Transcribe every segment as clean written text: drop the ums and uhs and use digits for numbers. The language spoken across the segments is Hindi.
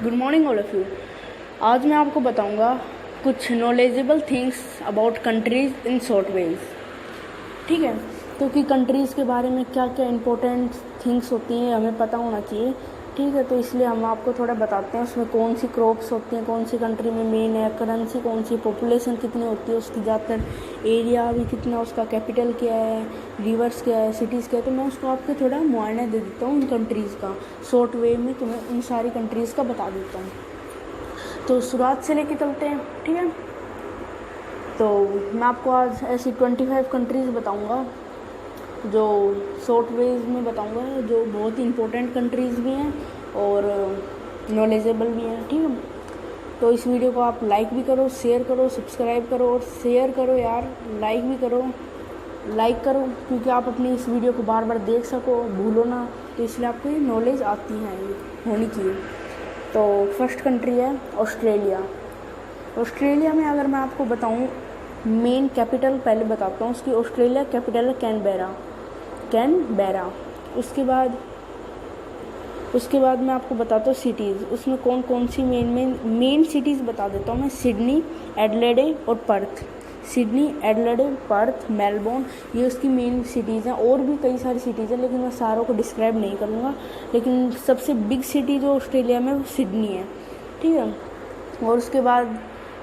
Good morning all of you. आज मैं आपको बताऊंगा कुछ knowledgeable things about countries in short ways. ठीक है, तो कि कंट्रीज़ के बारे में क्या क्या इंपॉर्टेंट थिंग्स होती हैं हमें पता होना चाहिए। ठीक है, तो इसलिए हम आपको थोड़ा बताते हैं उसमें कौन सी क्रॉप्स होती हैं, कौन सी कंट्री में मेन है, करेंसी कौन सी, पॉपुलेशन कितनी होती है, उसकी ज़्यादातर एरिया भी कितना, उसका कैपिटल क्या है, रिवर्स क्या है, सिटीज़ क्या है। तो मैं उसको आपको थोड़ा मुआयना दे देता हूँ उन कंट्रीज़ का, शॉर्ट वे में तुम्हें उन सारी कंट्रीज़ का बता देता हूँ। तो शुरुआत से लेके चलते हैं। ठीक है, तो मैं आपको आज ऐसी 25 कंट्रीज़ बताऊँगा जो शॉर्ट वेज में बताऊंगा, जो बहुत ही इंपॉर्टेंट कंट्रीज़ भी हैं और नॉलेजेबल भी हैं। ठीक है, तो इस वीडियो को आप लाइक भी करो, शेयर करो, सब्सक्राइब करो और शेयर करो यार, लाइक भी करो, लाइक करो क्योंकि आप अपनी इस वीडियो को बार बार देख सको, भूलो ना, तो इसलिए आपको ये नॉलेज आती है, ये होनी चाहिए। तो फर्स्ट कंट्री है ऑस्ट्रेलिया। ऑस्ट्रेलिया में अगर मैं आपको बताऊं, मेन कैपिटल पहले बताता हूँ उसकी। ऑस्ट्रेलिया कैपिटल है कैनबेरा। उसके बाद मैं आपको बताता हूँ सिटीज़, उसमें कौन कौन सी मेन सिटीज़ बता देता हूँ मैं। सिडनी, एडलेडे और पर्थ। सिडनी, एडलेडे, पर्थ, मेलबोर्न, ये उसकी मेन सिटीज़ हैं। और भी कई सारी सिटीज़ हैं लेकिन मैं सारों को डिस्क्राइब नहीं करूँगा, लेकिन सबसे बिग सिटी जो ऑस्ट्रेलिया में वो सिडनी है। ठीक है, और उसके बाद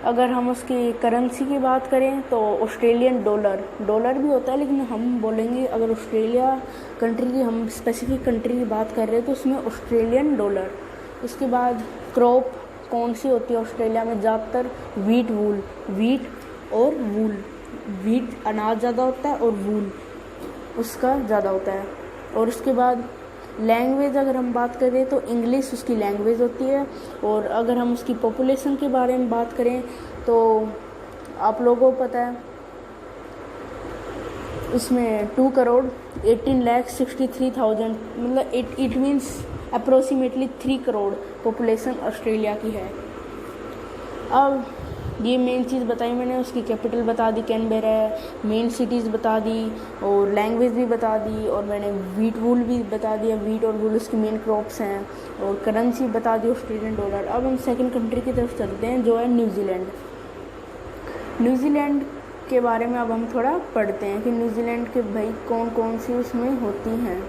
अगर हम उसकी करेंसी की बात करें तो ऑस्ट्रेलियन डॉलर भी होता है, लेकिन हम बोलेंगे अगर ऑस्ट्रेलिया कंट्री की, हम स्पेसिफिक कंट्री की बात कर रहे हैं तो उसमें ऑस्ट्रेलियन डॉलर। उसके बाद क्रॉप कौन सी होती है ऑस्ट्रेलिया में, ज़्यादातर वीट और वूल। वीट अनाज ज़्यादा होता है और वूल उसका ज़्यादा होता है। और उसके बाद लैंग्वेज अगर हम बात करें तो इंग्लिश उसकी लैंग्वेज होती है। और अगर हम उसकी पॉपुलेशन के बारे में बात करें तो आप लोगों को पता है उसमें 2,18,63,000, मतलब it means approximately 3 crore population Australia की है। अब ये मेन चीज़ बताई मैंने, उसकी कैपिटल बता दी कैनबेरा है, मेन सिटीज़ बता दी और लैंग्वेज भी बता दी, और मैंने वीट वूल भी बता दिया, वीट और वूल उसकी मेन क्रॉप्स हैं, और करेंसी बता दी ऑस्ट्रेलियन डॉलर। अब हम सेकंड कंट्री की तरफ चलते हैं जो है न्यूजीलैंड। न्यूजीलैंड के बारे में अब हम थोड़ा पढ़ते हैं कि न्यूजीलैंड के भाई कौन कौन सी उसमें होती हैं।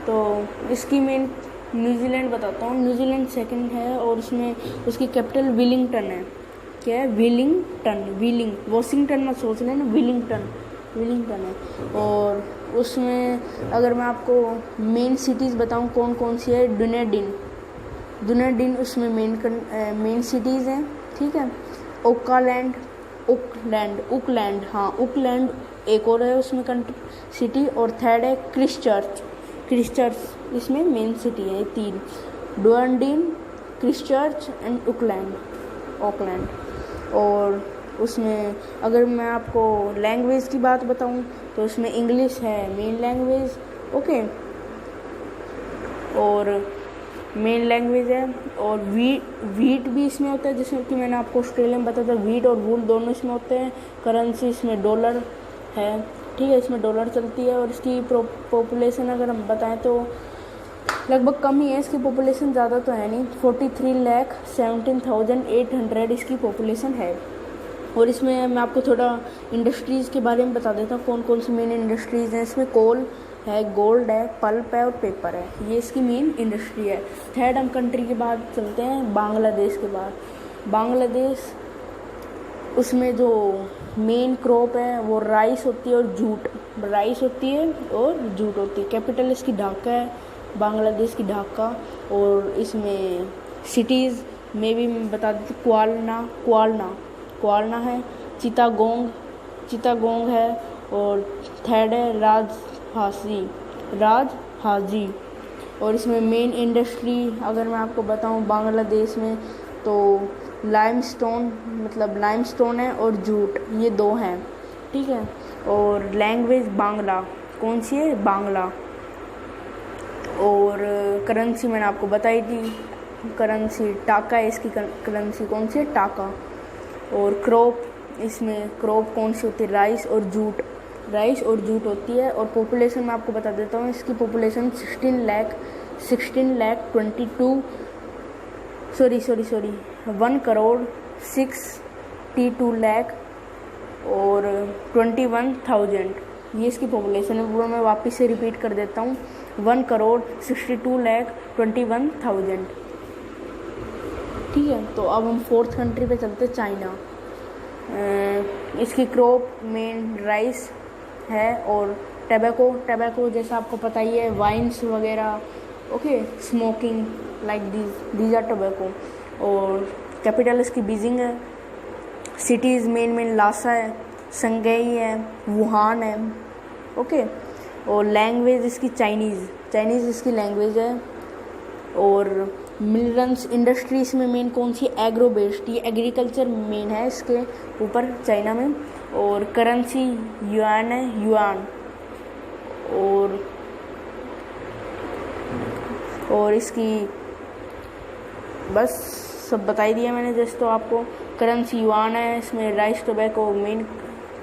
तो इसकी मेन न्यूजीलैंड बताता हूँ। न्यूजीलैंड सेकंड है और उसमें उसकी कैपिटल विलिंगटन है। क्या है? वॉशिंगटन मत सोच लेना, विलिंगटन है। और उसमें अगर मैं आपको मेन सिटीज़ बताऊं कौन कौन सी है, डुनेडिन उसमें मेन सिटीज़ हैं। ठीक है, उकलैंड एक और है उसमें सिटी, और थर्ड है क्रिस्टचर्च इसमें मेन सिटी है। ये 3, डुनेडिन, क्रिस्टचर्च एंड ऑकलैंड। और उसमें अगर मैं आपको लैंग्वेज की बात बताऊं तो उसमें इंग्लिश है मेन लैंग्वेज। ओके, और मेन लैंग्वेज है। और वीट भी इसमें होता है, जैसे कि मैंने आपको ऑस्ट्रेलिया में बताया था, वीट और वूल दोनों इसमें होते हैं। करेंसी इसमें डॉलर है। ठीक है, इसमें डॉलर चलती है। और इसकी पॉपुलेशन अगर हम बताएं तो लगभग कम ही है, इसकी पॉपुलेशन ज़्यादा तो है नहीं, 43,17,800 इसकी पॉपुलेशन है। और इसमें मैं आपको थोड़ा इंडस्ट्रीज़ के बारे में बता देता हूँ कौन कौन सी मेन इंडस्ट्रीज़ हैं। इसमें कोल है, गोल्ड है, पल्प है और पेपर है, ये इसकी मेन इंडस्ट्री है। थर्ड हम कंट्री के बाद चलते हैं बांग्लादेश के बाद। बांग्लादेश उसमें जो मेन क्रॉप है वो राइस होती है और जूट होती है। कैपिटल इसकी ढाका है, बांग्लादेश की ढाका। और इसमें सिटीज़ में भी मैं बता देती, क्वालना है, चिटागोंग है, और थर्ड है राजहाजी। और इसमें मेन इंडस्ट्री अगर मैं आपको बताऊं बांग्लादेश में तो लाइमस्टोन है और जूट, ये 2 हैं। ठीक है, और लैंग्वेज बांग्ला, कौन सी है? बांग्ला। और करेंसी मैंने आपको बताई थी, करेंसी टाका है इसकी करेंसी, कौन सी है? टाका। और इसमें क्रॉप कौन सी होती है? राइस और जूट होती है। और पॉपुलेशन मैं आपको बता देता हूँ, इसकी पॉपुलेशन 16 लाख 22 सॉरी 1,62 लाख और 21,000 ये इसकी पॉपुलेशन है। पूरा मैं वापस से रिपीट कर देता हूँ, 1,62 लाख 21,000। ठीक है, तो अब हम फोर्थ कंट्री पे चलते, चाइना। इसकी क्रॉप मेन राइस है और टबैको जैसा आपको पता ही है, वाइन्स वगैरह, okay, smoking like these are tobacco. और कैपिटल इसकी बीजिंग है। सिटीज़ मेन लासा है, संगई है, वुहान है, ओके। और लैंग्वेज इसकी चाइनीज़ इसकी लैंग्वेज है। और मिनरल्स इंडस्ट्री इसमें मेन कौन सी, एग्रो बेस्ड, ये एग्रीकल्चर मेन है इसके ऊपर चाइना में। और करेंसी युआन है, युआन। और इसकी बस सब बता ही दिया मैंने जैसे, तो आपको करेंसी युआन है। इसमें राइस टोबैको मेन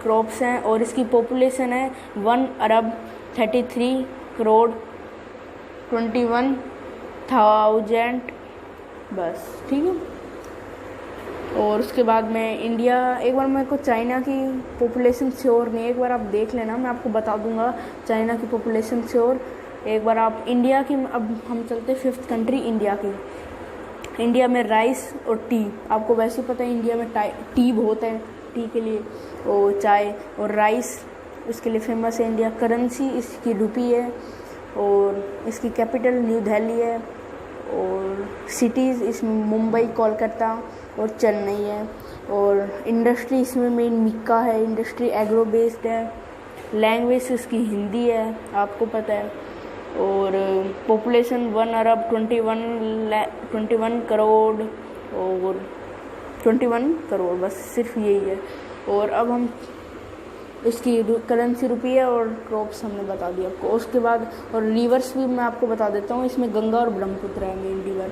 क्रॉप्स हैं। और इसकी पॉपुलेशन है 1,33,21,000 बस, ठीक है। और उसके बाद में इंडिया, एक बार मेरे को चाइना की पॉपुलेशन श्योर नहीं, एक बार आप देख लेना, मैं आपको बता दूंगा चाइना की पॉपुलेशन श्योर। एक बार आप इंडिया की, अब हम चलते फिफ्थ कंट्री इंडिया की। इंडिया में राइस और टी, आपको वैसे पता है इंडिया में टी बहुत है, टी के लिए, और चाय और राइस इसके लिए फेमस है इंडिया। करेंसी इसकी रुपी है और इसकी कैपिटल न्यू दिल्ली है। और सिटीज़ इसमें मुंबई, कोलकाता और चेन्नई है। और इंडस्ट्री इसमें मेन मिक्का है, इंडस्ट्री एग्रो बेस्ड है। लैंग्वेज इसकी हिंदी है, आपको पता है। और पॉपुलेशन 1,21 करोड़ और 21 करोड़, बस सिर्फ यही है। और अब हम इसकी करेंसी रुपी है और क्रॉप्स हमने बता दिया आपको। उसके बाद और रिवर्स भी मैं आपको बता देता हूँ, इसमें गंगा और ब्रह्मपुत्र है मेन रिवर।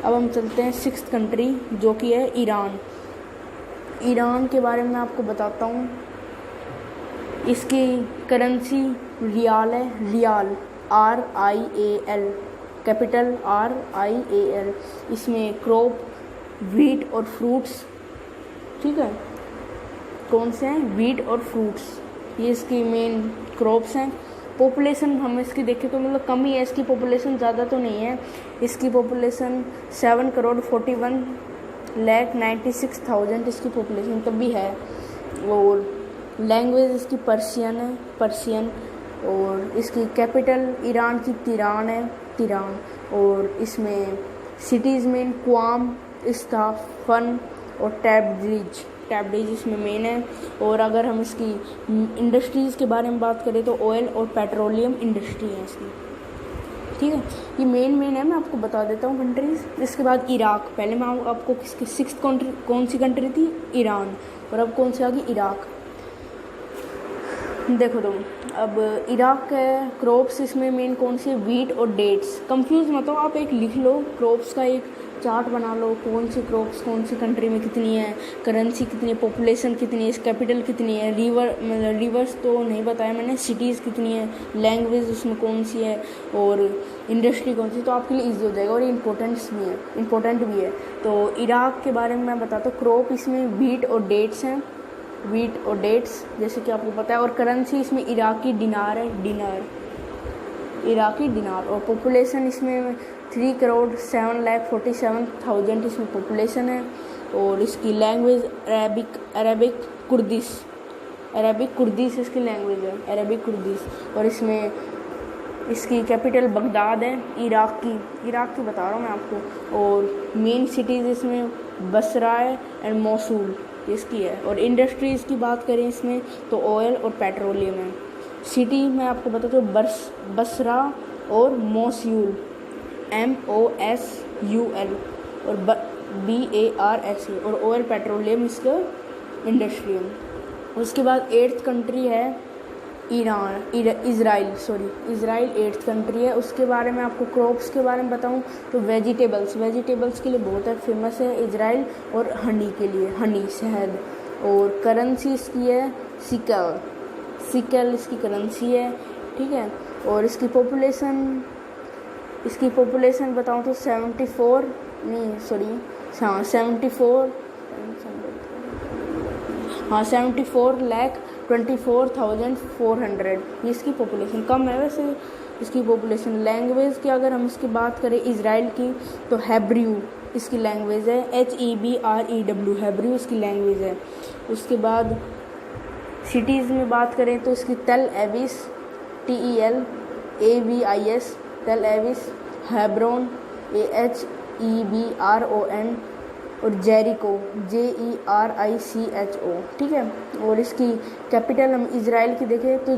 अब हम चलते हैं सिक्स्थ कंट्री जो कि है ईरान। ईरान के बारे में आपको बताता हूँ। इसकी करेंसी रियाल है, रियाल RIAL, कैपिटल RIAL। इसमें क्रॉप व्हीट और फ्रूट्स, ठीक है, कौन से हैं, व्हीट और फ्रूट्स, ये इसकी मेन क्रॉप्स हैं। पॉपुलेशन हम इसकी देखें तो मतलब कम ही है, इसकी पॉपुलेशन ज़्यादा तो नहीं है। इसकी पॉपुलेशन 7,41,96,000 इसकी पॉपुलेशन तब भी है। और लैंग्वेज इसकी पर्शियन है, पर्शियन। और इसकी कैपिटल ईरान की तिरान है, तिरान। और इसमें सिटीज़ में क्वाम, इस्ताफन और टैब्रिज इसमें मेन है। और अगर हम इसकी इंडस्ट्रीज़ के बारे में बात करें तो ऑयल और पेट्रोलियम इंडस्ट्री है इसकी, ठीक है। ये मेन है, मैं आपको बता देता हूँ कंट्रीज़। इसके बाद इराक, पहले मैं आपको किसकी सिक्स्थ कंट्री कौन सी कंट्री थी, ईरान, और अब कौन सी आ गई, इराक। देखो तुम, अब इराक है क्रॉप्स इसमें मेन कौन सी है, व्हीट और डेट्स। कंफ्यूज मत हो आप, एक लिख लो क्रॉप्स का एक चार्ट बना लो, कौन सी क्रॉप्स कौन सी कंट्री में कितनी है, करेंसी कितनी है, पॉपुलेशन कितनी है, कैपिटल कितनी है, रिवर्स तो नहीं बताया मैंने, सिटीज़ कितनी है, लैंग्वेज उसमें कौन सी है, और इंडस्ट्री कौन सी, तो आपके लिए ईजी हो जाएगा। और ये इम्पोर्टेंट भी है। तो इराक के बारे में मैं बताता हूँ। क्रॉप इसमें व्हीट और डेट्स हैं, व्हीट और डेट्स जैसे कि आपको पता है। और करेंसी इसमें इराकी दिनार है, इराकी दिनार। और पॉपुलेशन इसमें 3,07,47,000 इसमें पॉपुलेशन है। और इसकी लैंग्वेज अरेबिक कुर्दिश इसकी लैंग्वेज है, अरेबिक कुर्दिश। और इसमें इसकी कैपिटल बगदाद है, इराक की बता रहा हूँ मैं आपको। और मेन सिटीज़ इसमें बसरा है एंड मौसूल इसकी है। और इंडस्ट्रीज़ की बात करें इसमें तो ऑयल और पेट्रोलियम है। सिटी मैं आपको बताता हूँ, बसरा और मोसूल, MOSUL और BARSA। और ऑयल पेट्रोलियम इसका इंडस्ट्री है। उसके बाद एट्थ कंट्री है इज़राइल 8th कंट्री है। उसके बारे में आपको क्रॉप्स के बारे में बताऊं तो वेजिटेबल्स के लिए बहुत है, फेमस है इज़राइल। और हनी के लिए, हनी, शहद। और करेंसी इसकी है सिकल इसकी करेंसी है, ठीक है। और इसकी पॉपुलेशन बताऊं तो 74 नहीं सॉरी, हाँ 74,24,400 ये इसकी पॉपुलेशन। कम है वैसे इसकी पॉपुलेशन। लैंग्वेज की अगर हम इसकी बात करें इज़राइल की, तो हेब्रू इसकी लैंग्वेज है, HEBREW हेब्रू इसकी लैंग्वेज है। उसके बाद सिटीज़ में बात करें तो इसकी तेल एविस TELAVIS तेल एविस, हेब्रोन AHEBRON और जेरिको JERICHO, ठीक है। और इसकी कैपिटल हम इज़राइल की देखें तो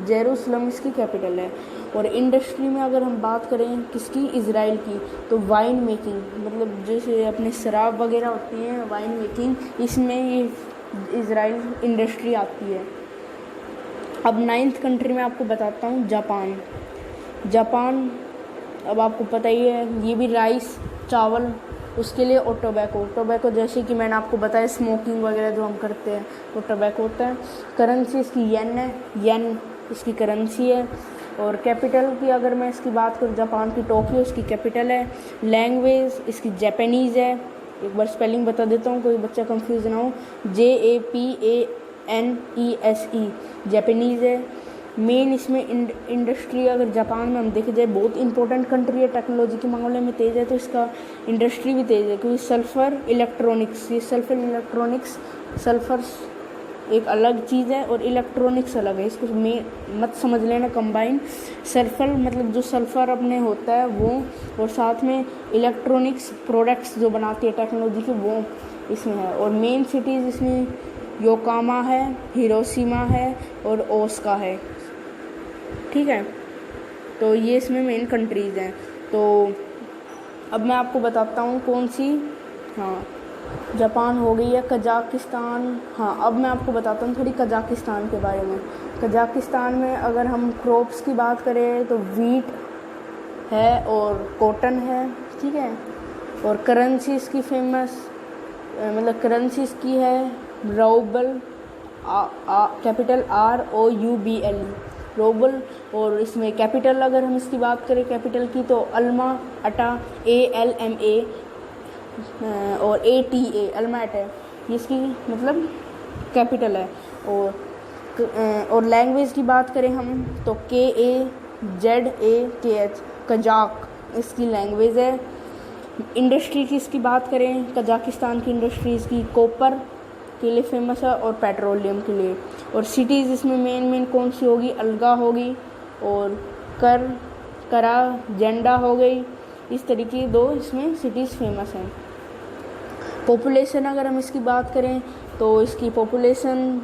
जेरूसलम इसकी कैपिटल है। और इंडस्ट्री में अगर हम बात करें किसकी, इज़राइल की, तो वाइन मेकिंग, मतलब जैसे अपने शराब वगैरह होती हैं, वाइन मेकिंग, इसमें ये इज़राइल इंडस्ट्री आती है। अब 9th कंट्री में आपको बताता हूँ जापान। अब आपको पता ही है, ये भी राइस चावल, उसके लिए और टोबैको जैसे कि मैंने आपको बताया स्मोकिंग वगैरह जो हम करते हैं तो टोबैको होता है। करेंसी इसकी येन है, येन इसकी करेंसी है। और कैपिटल की अगर मैं इसकी बात करूँ, जापान की टोक्यो इसकी कैपिटल है। लैंग्वेज इसकी जापानीज़ है। एक बार स्पेलिंग बता देता हूँ, कोई बच्चा कंफ्यूज ना हो, JAPANESE जापानीज़ है। मेन इसमें इंडस्ट्री अगर जापान में हम देखा जाए, बहुत इंपॉर्टेंट कंट्री है, टेक्नोलॉजी के मामले में तेज़ है, तो इसका इंडस्ट्री भी तेज़ है, क्योंकि सल्फ़र इलेक्ट्रॉनिक्स सल्फ़र एक अलग चीज़ है और इलेक्ट्रॉनिक्स अलग है, इसको मत समझ लेना कंबाइन। सल्फ़र मतलब जो सल्फ़र अपने होता है वो, और साथ में इलेक्ट्रॉनिक्स प्रोडक्ट्स जो बनाती है टेक्नोलॉजी के, वो इसमें है। और मेन सिटीज़ इसमें योकोहामा है, हिरोशिमा है और ओसाका है, ठीक है। तो ये इसमें मेन कंट्रीज़ हैं। तो अब मैं आपको बताता हूँ कौन सी, हाँ जापान हो गई है, कजाकिस्तान। हाँ अब मैं आपको बताता हूँ थोड़ी कजाकिस्तान के बारे में। कजाकिस्तान में अगर हम क्रॉप्स की बात करें तो वीट है और कॉटन है, ठीक है। और करेंसी इसकी फेमस, मतलब करेंसी इसकी है रूबल, कैपिटल ROUBL रूबल। और इसमें कैपिटल अगर हम इसकी बात करें कैपिटल की, तो अल्मा अटा ALMA और ATA अल्माट है, ये इसकी मतलब कैपिटल है। और लैंग्वेज की बात करें हम तो KAZAKH कजाक इसकी लैंग्वेज है। इंडस्ट्री की इसकी बात करें, कजाकिस्तान की इंडस्ट्रीज़ की कॉपर के लिए फेमस है और पेट्रोलियम के लिए। और सिटीज़ इसमें मेन कौन सी होगी, अलगा होगी और करा जेंडा हो गई, इस तरीके दो इसमें सिटीज़ फेमस हैं। पॉपुलेशन अगर हम इसकी बात करें तो इसकी पॉपुलेशन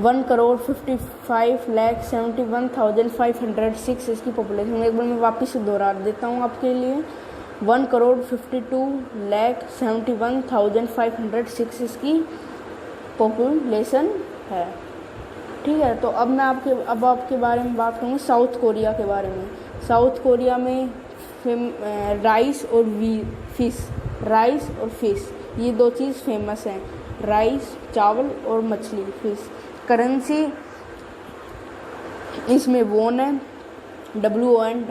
1,55,71,506 इसकी पॉपुलेशन। एक बार मैं वापस से दोहरा देता हूँ आपके लिए, 1,52,71,506 इसकी पॉपुलेशन है, ठीक है। तो अब मैं आपके बारे में बात करूँगी साउथ कोरिया के बारे में। साउथ कोरिया में राइस और फिश ये दो चीज़ फेमस हैं, राइस चावल और मछली फिश। करेंसी इसमें वोन है, WON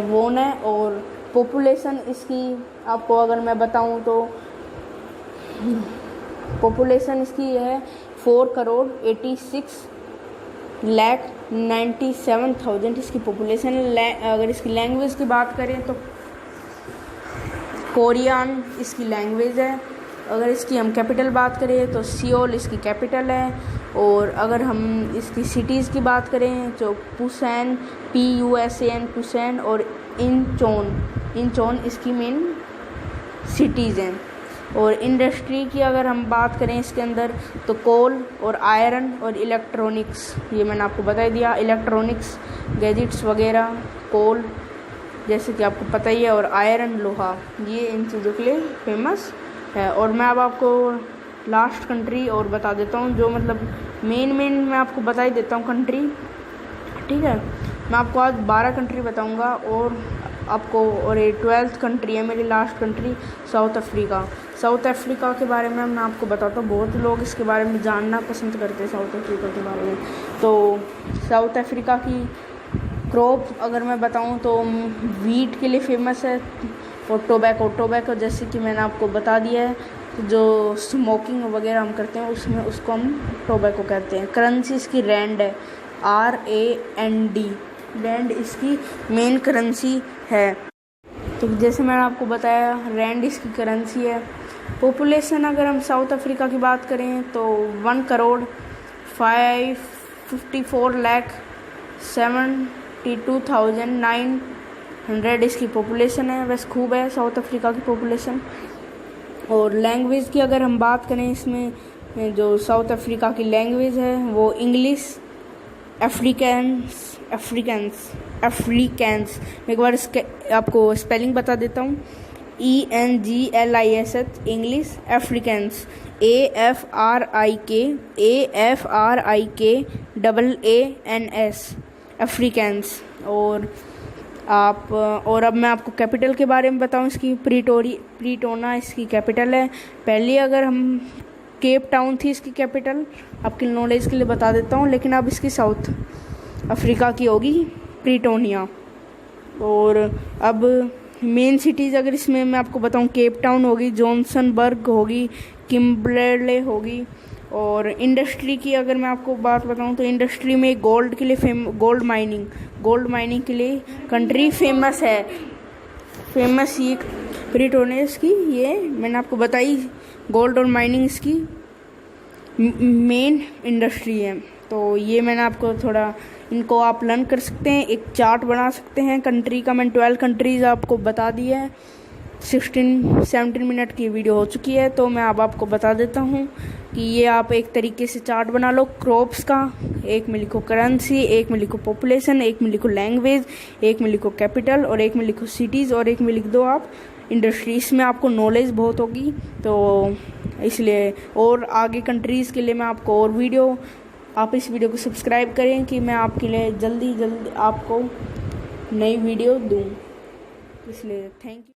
वोन है। और पॉपुलेशन इसकी आपको अगर मैं बताऊं तो पॉपुलेशन इसकी है 4,86,97,000 इसकी पॉपुलेशन है। अगर इसकी लैंग्वेज की बात करें तो कोरियन इसकी लैंग्वेज है। अगर इसकी हम कैपिटल बात करें तो सियोल इसकी कैपिटल है। और अगर हम इसकी सिटीज़ की बात करें तो पुसान PUSAN पुसान और इंचोन इसकी मेन सिटीज़ हैं। और इंडस्ट्री की अगर हम बात करें इसके अंदर तो कोल और आयरन और इलेक्ट्रॉनिक्स, ये मैंने आपको बता दिया, इलेक्ट्रॉनिक्स गैजेट्स वगैरह, कोल जैसे कि आपको पता ही है, और आयरन लोहा, ये इन चीज़ों के लिए फेमस है। और मैं अब आपको लास्ट कंट्री और बता देता हूँ, जो मतलब मेन मैं आपको बता ही देता हूँ कंट्री, ठीक है। मैं आपको आज 12 कंट्री बताऊँगा और ये 12th कंट्री है मेरी last country, south Africa. South Africa के बारे में मैं आपको बताता हूँ, बहुत लोग इसके बारे में जानना पसंद करते हैं साउथ अफ्रीका के बारे में। तो साउथ अफ्रीका की क्रॉप अगर मैं बताऊं तो वीट के लिए फेमस है, और टोबैको जैसे कि मैंने आपको बता दिया है, तो जो स्मोकिंग वगैरह हम करते हैं उसमें उसको हम टोबैको कहते हैं। करेंसी इसकी रैंड है, RAND, रैंड इसकी मेन करेंसी है। तो जैसे मैंने आपको बताया रैंड इसकी करेंसी है। पॉपुलेशन अगर हम साउथ अफ्रीका की बात करें तो 1,54,72,900 इसकी पॉपुलेशन है। वैसे खूब है साउथ अफ्रीका की पॉपुलेशन। और लैंग्वेज की अगर हम बात करें, इसमें जो साउथ अफ्रीका की लैंग्वेज है वो इंग्लिश, अफ्रीकान्स। मैं एक बार इसके आपको स्पेलिंग बता देता हूँ, ENGLIS, English, Afrikaans, AFRIKANS, Afrikaans. और अब मैं आपको कैपिटल के बारे में बताऊं, इसकी प्रीटोना इसकी कैपिटल है। पहले अगर हम केप टाउन थी इसकी कैपिटल, आपकी नॉलेज के लिए बता देता हूँ, लेकिन अब इसकी साउथ अफ्रीका की होगी प्रीटोनिया। और अब मेन सिटीज़ अगर इसमें मैं आपको बताऊँ, केप टाउन होगी, जोहान्सबर्ग होगी, किम्बरले होगी। और इंडस्ट्री की अगर मैं आपको बात बताऊँ तो इंडस्ट्री में गोल्ड के लिए गोल्ड माइनिंग के लिए कंट्री फेमस है। फेमस ये प्रीटोनिया की, ये मैंने आपको बताई, गोल्ड और माइनिंग इसकी मेन इंडस्ट्री है। तो ये मैंने आपको थोड़ा, इनको आप लर्न कर सकते हैं, एक चार्ट बना सकते हैं कंट्री का। मैंने 12 कंट्रीज़ आपको बता दिया है। 17 मिनट की वीडियो हो चुकी है, तो मैं अब आपको बता देता हूँ कि ये आप एक तरीके से चार्ट बना लो क्रॉप्स का। एक में लिखो करेंसी, एक में लिखो पॉपुलेशन, एक में लिखो लैंग्वेज, एक में लिखो कैपिटल, और एक में लिखो सिटीज़, और एक में लिख दो आप इंडस्ट्री। इसमें आपको नॉलेज बहुत होगी, तो इसलिए और आगे कंट्रीज़ के लिए मैं आपको और वीडियो, आप इस वीडियो को सब्सक्राइब करें कि मैं आपके लिए जल्दी आपको नई वीडियो दूँ। इसलिए थैंक यू।